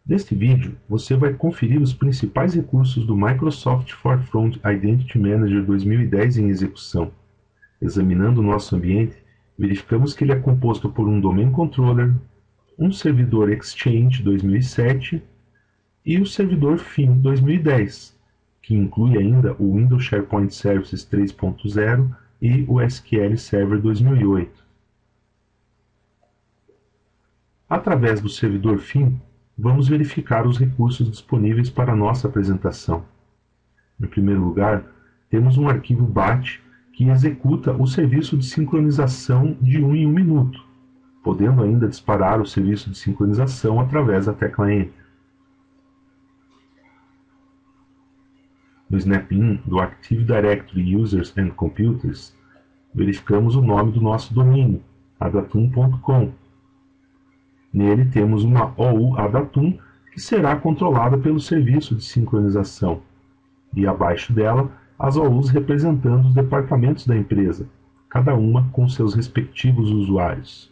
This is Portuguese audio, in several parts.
Neste vídeo, você vai conferir os principais recursos do Microsoft Forefront Identity Manager 2010 em execução. Examinando o nosso ambiente, verificamos que ele é composto por um Domain Controller, um servidor Exchange 2007 e o servidor FIM 2010, que inclui ainda o Windows SharePoint Services 3.0 e o SQL Server 2008. Através do servidor FIM, vamos verificar os recursos disponíveis para a nossa apresentação. Em primeiro lugar, temos um arquivo BAT que executa o serviço de sincronização de 1 em 1 minuto, podendo ainda disparar o serviço de sincronização através da tecla Enter. No snap-in do Active Directory Users and Computers, verificamos o nome do nosso domínio, adatum.com. Nele temos uma OU Adatum que será controlada pelo serviço de sincronização, e abaixo dela as OUs representando os departamentos da empresa, cada uma com seus respectivos usuários.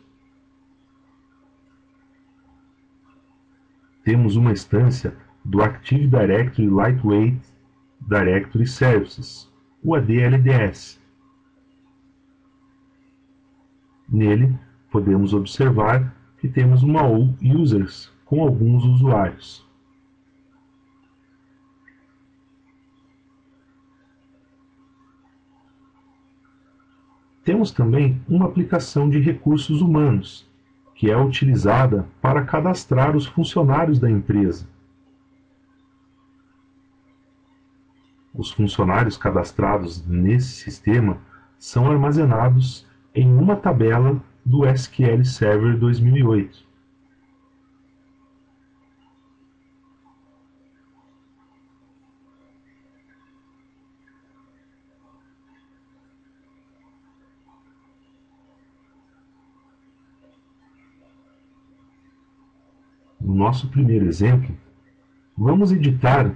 Temos uma instância do Active Directory Lightweight Directory Services, o ADLDS. Nele podemos observar que temos uma OU Users com alguns usuários. Temos também uma aplicação de recursos humanos, que é utilizada para cadastrar os funcionários da empresa. Os funcionários cadastrados nesse sistema são armazenados em uma tabela do SQL Server 2008. No nosso primeiro exemplo, vamos editar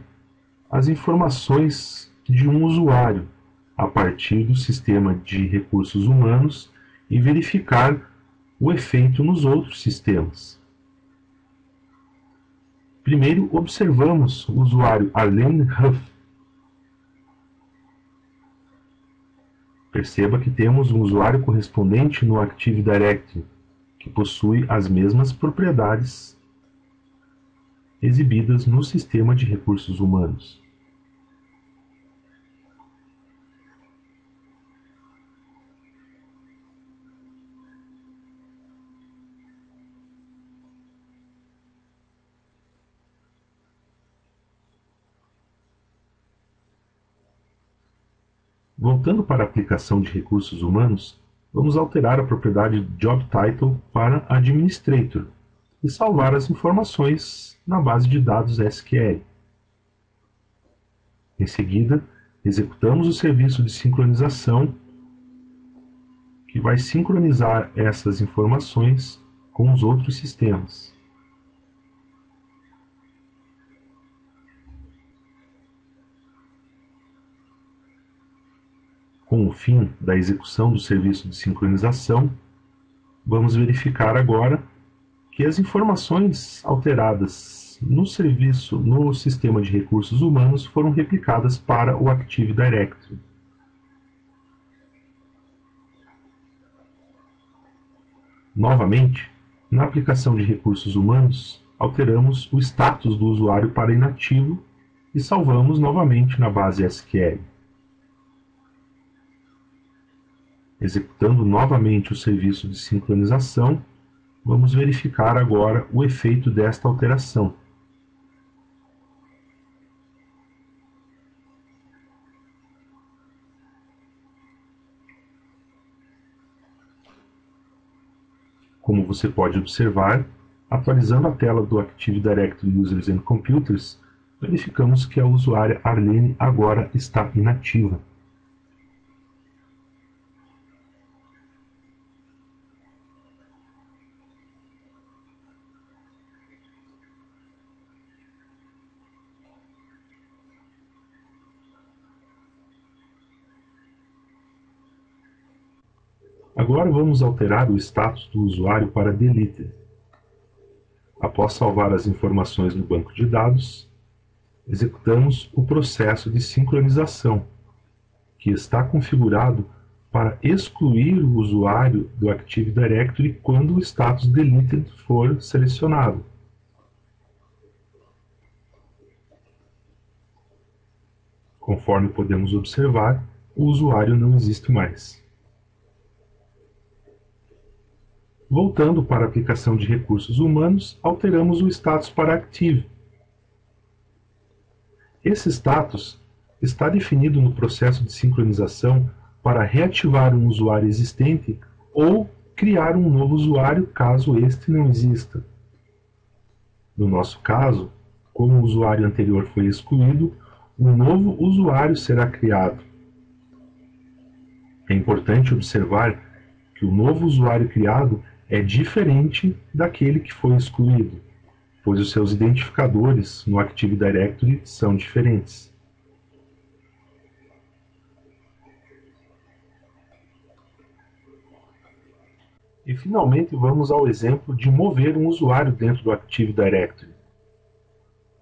as informações de um usuário a partir do sistema de recursos humanos e verificar o efeito nos outros sistemas. Primeiro, observamos o usuário Arlene Huff. Perceba que temos um usuário correspondente no Active Directory, que possui as mesmas propriedades exibidas no sistema de recursos humanos. Voltando para a aplicação de recursos humanos, vamos alterar a propriedade Job Title para Administrator e salvar as informações na base de dados SQL. Em seguida, executamos o serviço de sincronização, que vai sincronizar essas informações com os outros sistemas. Com o fim da execução do serviço de sincronização, vamos verificar agora que as informações alteradas no sistema de recursos humanos foram replicadas para o Active Directory. Novamente, na aplicação de recursos humanos, alteramos o status do usuário para inativo e salvamos novamente na base SQL. Executando novamente o serviço de sincronização, vamos verificar agora o efeito desta alteração. Como você pode observar, atualizando a tela do Active Directory Users and Computers, verificamos que a usuária Arlene agora está inativa. Agora vamos alterar o status do usuário para Deleted. Após salvar as informações no banco de dados, executamos o processo de sincronização, que está configurado para excluir o usuário do Active Directory quando o status deleted for selecionado. Conforme podemos observar, o usuário não existe mais. Voltando para a aplicação de recursos humanos, alteramos o status para Active. Esse status está definido no processo de sincronização para reativar um usuário existente ou criar um novo usuário caso este não exista. No nosso caso, como o usuário anterior foi excluído, um novo usuário será criado. É importante observar que o novo usuário criado é diferente daquele que foi excluído, pois os seus identificadores no Active Directory são diferentes. E finalmente vamos ao exemplo de mover um usuário dentro do Active Directory.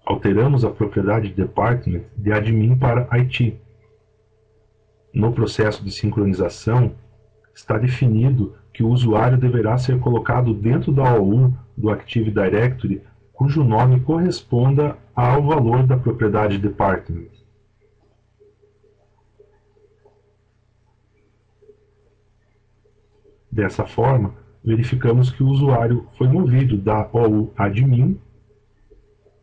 Alteramos a propriedade Department de admin para IT. No processo de sincronização, está definido que o usuário deverá ser colocado dentro da OU do Active Directory cujo nome corresponda ao valor da propriedade Department. Dessa forma, verificamos que o usuário foi movido da OU admin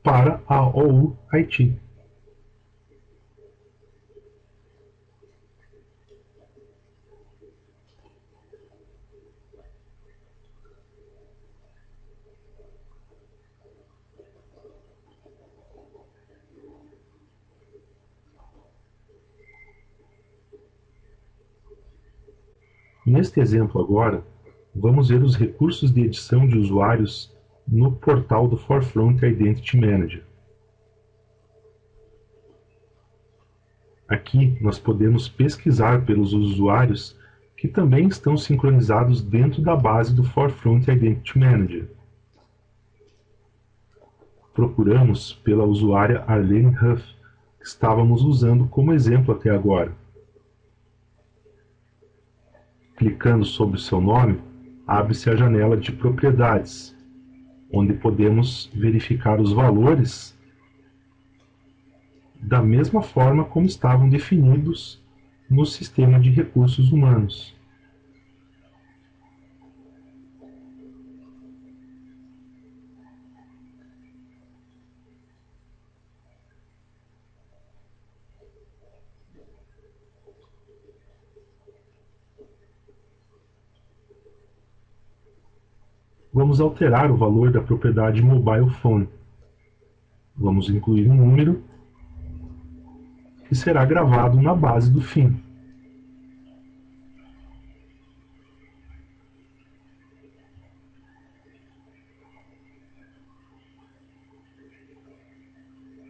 para a OU IT. Neste exemplo agora, vamos ver os recursos de edição de usuários no portal do Forefront Identity Manager. Aqui nós podemos pesquisar pelos usuários que também estão sincronizados dentro da base do Forefront Identity Manager. Procuramos pela usuária Arlene Huff, que estávamos usando como exemplo até agora. Clicando sobre o seu nome, abre-se a janela de propriedades, onde podemos verificar os valores da mesma forma como estavam definidos no sistema de recursos humanos. Vamos alterar o valor da propriedade Mobile Phone. Vamos incluir um número que será gravado na base do fim.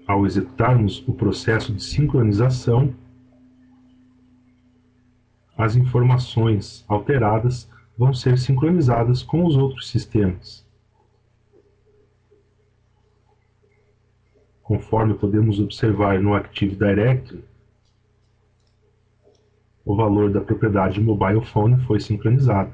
Ao executarmos o processo de sincronização, as informações alteradas vão ser sincronizadas com os outros sistemas. Conforme podemos observar no Active Directory, o valor da propriedade Mobile Phone foi sincronizado.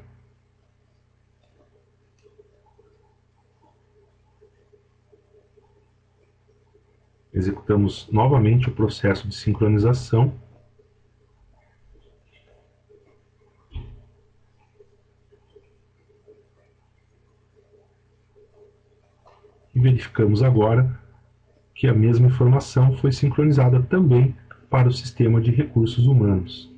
Executamos novamente o processo de sincronização. E verificamos agora que a mesma informação foi sincronizada também para o sistema de recursos humanos.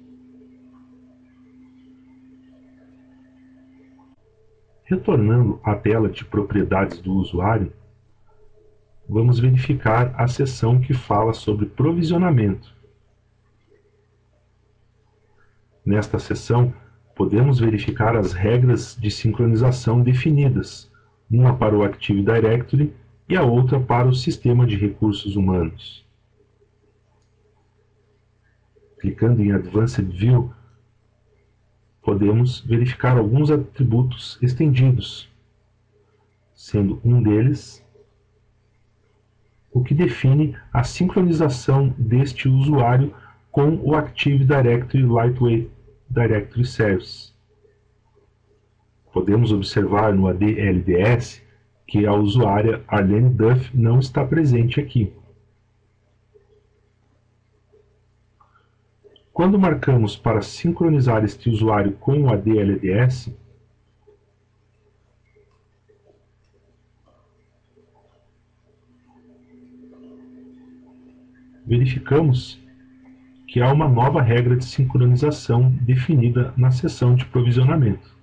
Retornando à tela de propriedades do usuário, vamos verificar a seção que fala sobre provisionamento. Nesta seção, podemos verificar as regras de sincronização definidas, uma para o Active Directory e a outra para o sistema de recursos humanos. Clicando em Advanced View, podemos verificar alguns atributos estendidos, sendo um deles o que define a sincronização deste usuário com o Active Directory Lightweight Directory Service. Podemos observar no AD LDS que a usuária Arlene Duff não está presente aqui. Quando marcamos para sincronizar este usuário com o AD LDS, verificamos que há uma nova regra de sincronização definida na seção de provisionamento,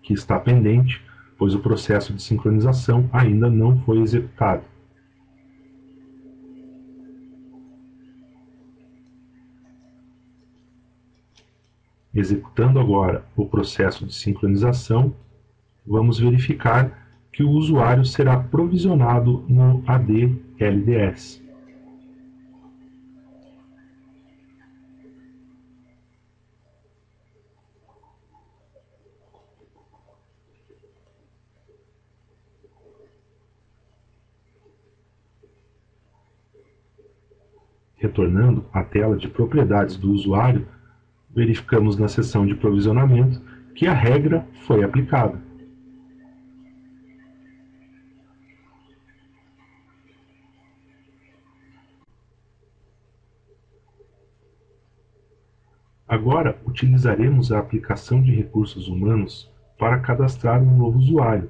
que está pendente, pois o processo de sincronização ainda não foi executado. Executando agora o processo de sincronização, vamos verificar que o usuário será provisionado no AD LDS. Retornando à tela de propriedades do usuário, verificamos na seção de provisionamento que a regra foi aplicada. Agora utilizaremos a aplicação de recursos humanos para cadastrar um novo usuário.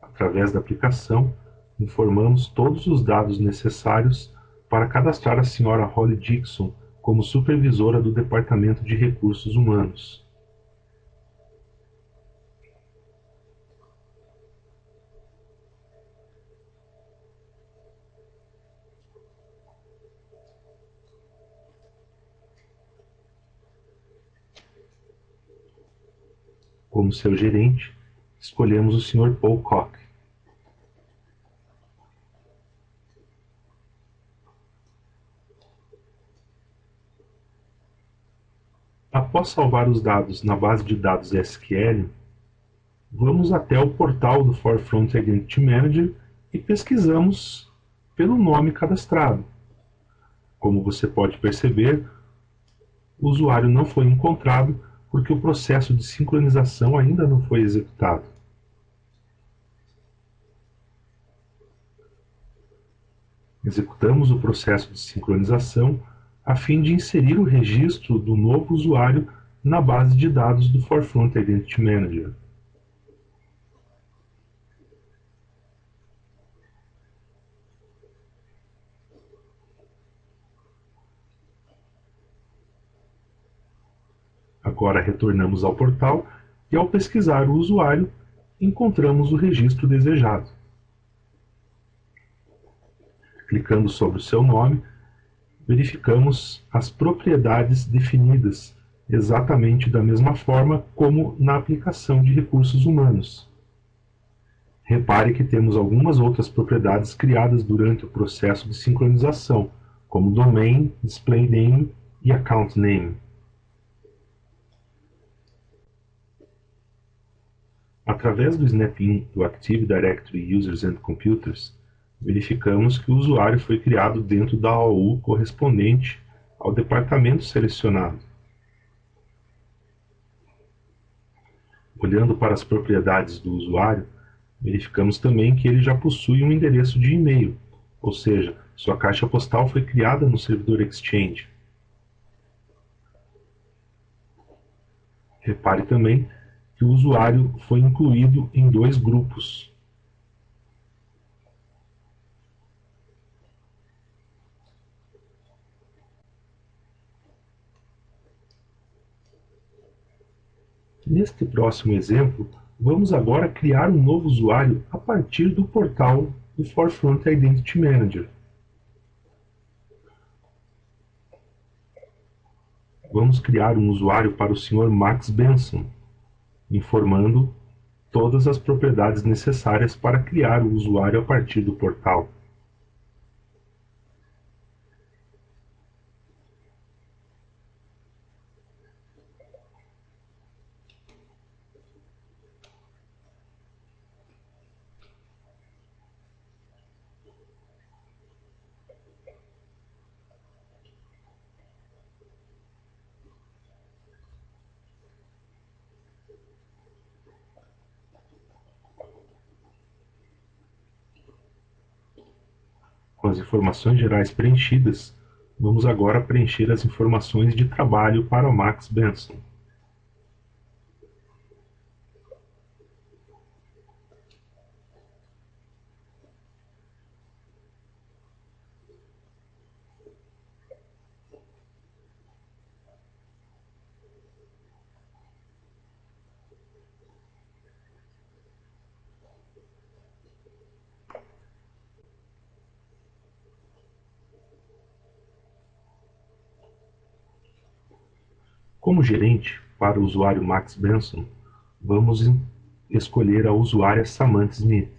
Através da aplicação, informamos todos os dados necessários para cadastrar a Sra. Holly Dixon como supervisora do Departamento de Recursos Humanos. Como seu gerente, escolhemos o Sr. Paul Koch. Após salvar os dados na base de dados SQL, vamos até o portal do Forefront Identity Manager e pesquisamos pelo nome cadastrado. Como você pode perceber, o usuário não foi encontrado porque o processo de sincronização ainda não foi executado. Executamos o processo de sincronização a fim de inserir o registro do novo usuário na base de dados do Forefront Identity Manager. Agora retornamos ao portal e, ao pesquisar o usuário, encontramos o registro desejado. Clicando sobre o seu nome, verificamos as propriedades definidas exatamente da mesma forma como na aplicação de recursos humanos. Repare que temos algumas outras propriedades criadas durante o processo de sincronização, como Domain, Display Name e Account Name. Através do snap-in do Active Directory Users and Computers, verificamos que o usuário foi criado dentro da AU correspondente ao departamento selecionado. Olhando para as propriedades do usuário, verificamos também que ele já possui um endereço de e-mail, ou seja, sua caixa postal foi criada no servidor Exchange. Repare também que o usuário foi incluído em 2 grupos. Neste próximo exemplo, vamos agora criar um novo usuário a partir do portal do Forefront Identity Manager. Vamos criar um usuário para o Sr. Max Benson, informando todas as propriedades necessárias para criar o usuário a partir do portal. as informações gerais preenchidas, vamos agora preencher as informações de trabalho para o Max Benson. Como gerente para o usuário Max Benson, vamos escolher a usuária Samantha Smith.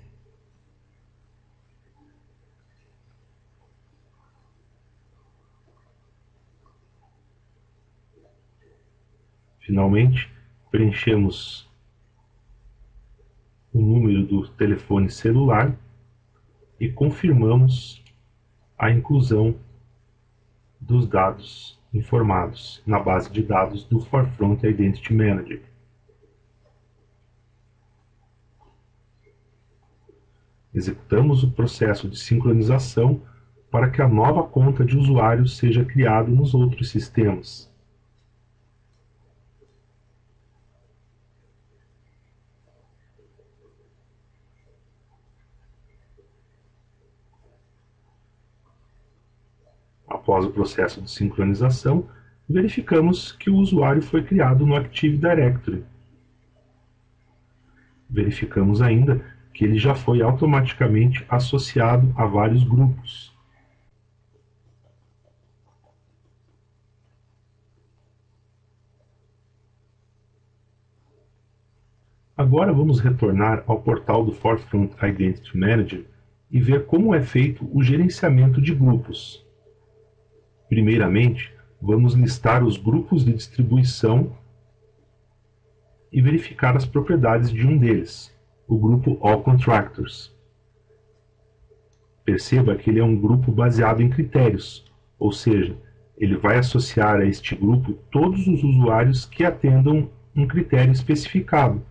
Finalmente, preenchemos o número do telefone celular e confirmamos a inclusão dos dados informados na base de dados do Forefront Identity Manager. Executamos o processo de sincronização para que a nova conta de usuário seja criada nos outros sistemas. Após o processo de sincronização, verificamos que o usuário foi criado no Active Directory. Verificamos ainda que ele já foi automaticamente associado a vários grupos. Agora vamos retornar ao portal do Forefront Identity Manager e ver como é feito o gerenciamento de grupos. Primeiramente, vamos listar os grupos de distribuição e verificar as propriedades de um deles, o grupo All Contractors. Perceba que ele é um grupo baseado em critérios, ou seja, ele vai associar a este grupo todos os usuários que atendam um critério especificado,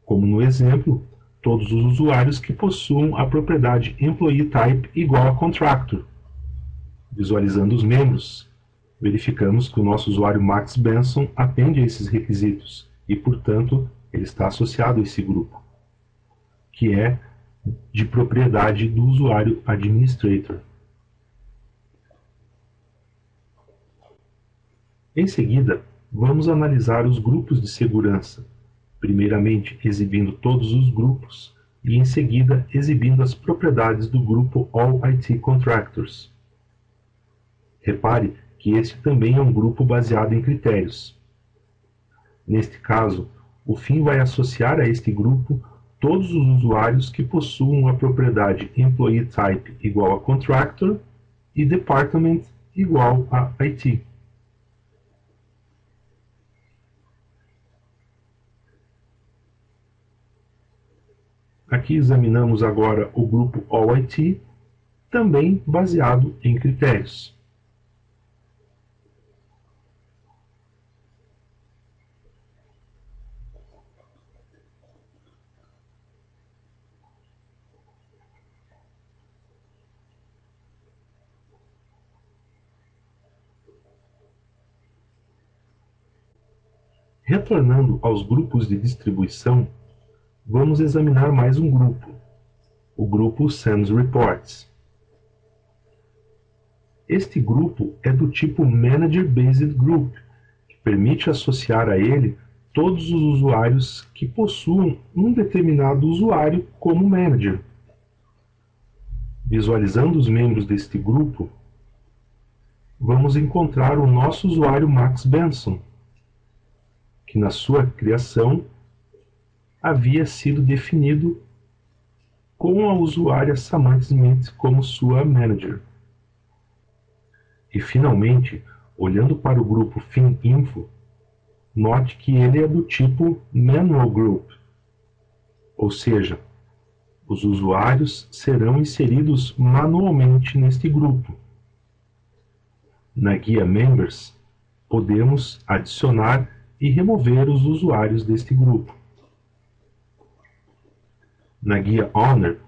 como no exemplo, todos os usuários que possuam a propriedade Employee Type igual a Contractor. Visualizando os membros, verificamos que o nosso usuário Max Benson atende a esses requisitos e, portanto, ele está associado a esse grupo, que é de propriedade do usuário Administrator. Em seguida, vamos analisar os grupos de segurança, primeiramente exibindo todos os grupos e, em seguida, exibindo as propriedades do grupo All IT Contractors. Repare que este também é um grupo baseado em critérios. Neste caso, o fim vai associar a este grupo todos os usuários que possuam a propriedade Employee Type igual a Contractor e Department igual a IT. Aqui examinamos agora o grupo All IT, também baseado em critérios. Retornando aos grupos de distribuição, vamos examinar mais um grupo, o grupo Sends Reports. Este grupo é do tipo Manager Based Group, que permite associar a ele todos os usuários que possuam um determinado usuário como manager. Visualizando os membros deste grupo, vamos encontrar o nosso usuário Max Benson, que na sua criação havia sido definido com a usuária Samantha Smith como sua manager. E finalmente, olhando para o grupo FinInfo, note que ele é do tipo Manual Group, ou seja, os usuários serão inseridos manualmente neste grupo. Na guia Members, podemos adicionar e remover os usuários deste grupo. Na guia Owner,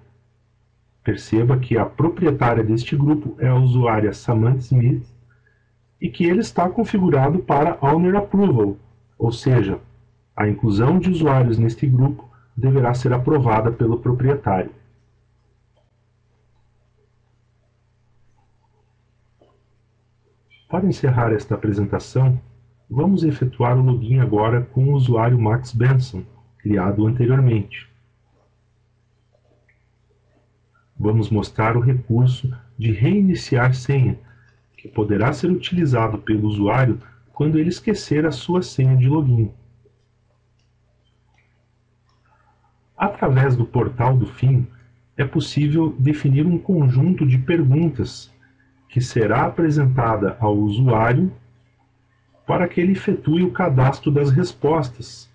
Perceba que a proprietária deste grupo é a usuária Samantha Smith e que ele está configurado para Owner Approval, ou seja, a inclusão de usuários neste grupo deverá ser aprovada pelo proprietário. Para encerrar esta apresentação, vamos efetuar o login agora com o usuário Max Benson, criado anteriormente. Vamos mostrar o recurso de reiniciar senha, que poderá ser utilizado pelo usuário quando ele esquecer a sua senha de login. Através do portal do FIM, é possível definir um conjunto de perguntas que será apresentada ao usuário para que ele efetue o cadastro das respostas.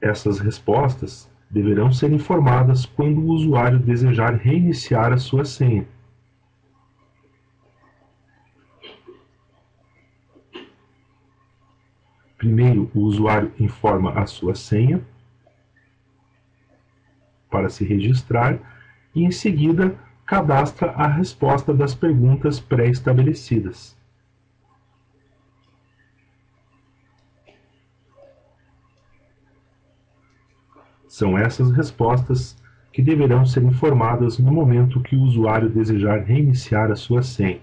Essas respostas deverão ser informadas quando o usuário desejar reiniciar a sua senha. Primeiro, o usuário informa a sua senha para se registrar e, em seguida, cadastra a resposta das perguntas pré-estabelecidas. São essas respostas que deverão ser informadas no momento que o usuário desejar reiniciar a sua senha.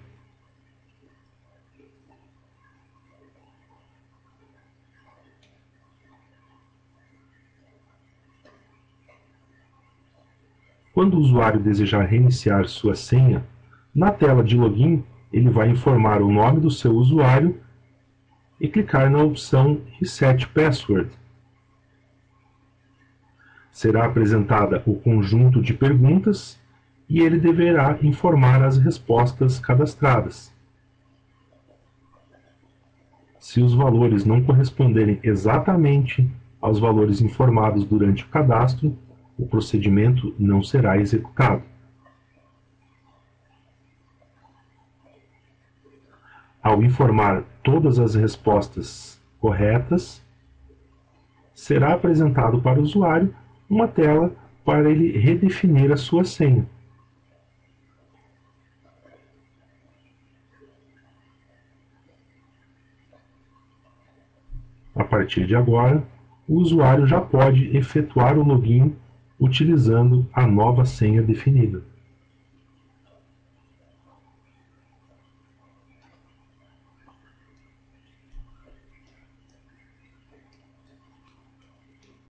Quando o usuário desejar reiniciar sua senha, na tela de login ele vai informar o nome do seu usuário e clicar na opção Reset Password. Será apresentada o conjunto de perguntas e ele deverá informar as respostas cadastradas. Se os valores não corresponderem exatamente aos valores informados durante o cadastro, o procedimento não será executado. Ao informar todas as respostas corretas, será apresentado para o usuário uma tela para ele redefinir a sua senha. A partir de agora, o usuário já pode efetuar o login utilizando a nova senha definida.